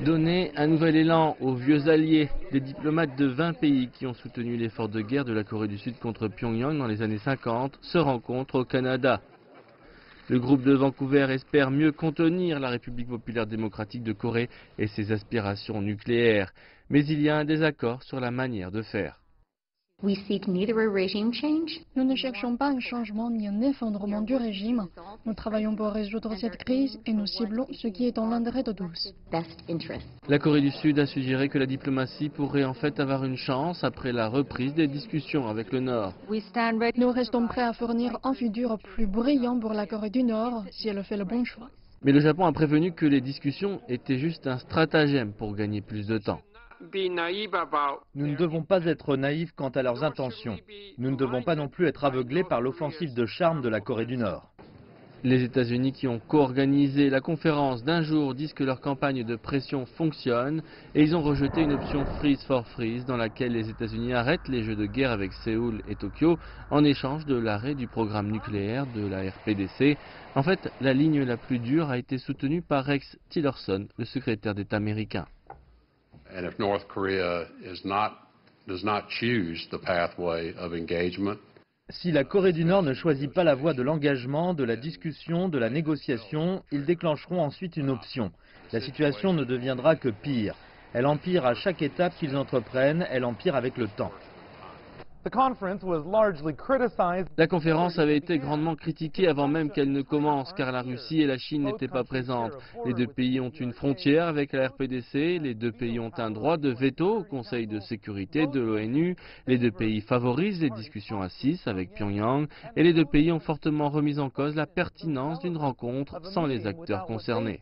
Donner un nouvel élan aux vieux alliés, des diplomates de 20 pays qui ont soutenu l'effort de guerre de la Corée du Sud contre Pyongyang dans les années 50 se rencontrent au Canada. Le groupe de Vancouver espère mieux contenir la République populaire démocratique de Corée et ses aspirations nucléaires. Mais il y a un désaccord sur la manière de faire. Nous ne cherchons pas un changement ni un effondrement du régime. Nous travaillons pour résoudre cette crise et nous ciblons ce qui est dans l'intérêt de tous. La Corée du Sud a suggéré que la diplomatie pourrait en fait avoir une chance après la reprise des discussions avec le Nord. Nous restons prêts à fournir un futur plus brillant pour la Corée du Nord si elle fait le bon choix. Mais le Japon a prévenu que les discussions étaient juste un stratagème pour gagner plus de temps. Nous ne devons pas être naïfs quant à leurs intentions. Nous ne devons pas non plus être aveuglés par l'offensive de charme de la Corée du Nord. Les États-Unis qui ont co-organisé la conférence d'un jour disent que leur campagne de pression fonctionne et ils ont rejeté une option freeze for freeze dans laquelle les États-Unis arrêtent les jeux de guerre avec Séoul et Tokyo en échange de l'arrêt du programme nucléaire de la RPDC. En fait, la ligne la plus dure a été soutenue par Rex Tillerson, le secrétaire d'État américain. And if North Korea does not choose the pathway of engagement, si la Corée du Nord ne choisit pas la voie de l'engagement, de la discussion, de la négociation, ils déclencheront ensuite une option. La situation ne deviendra que pire. Elle empire à chaque étape qu'ils entreprennent, elle empire avec le temps. La conférence avait été grandement critiquée avant même qu'elle ne commence, car la Russie et la Chine n'étaient pas présentes. Les deux pays ont une frontière avec la RPDC, les deux pays ont un droit de veto au Conseil de sécurité de l'ONU, les deux pays favorisent les discussions à 6 avec Pyongyang, et les deux pays ont fortement remis en cause la pertinence d'une rencontre sans les acteurs concernés.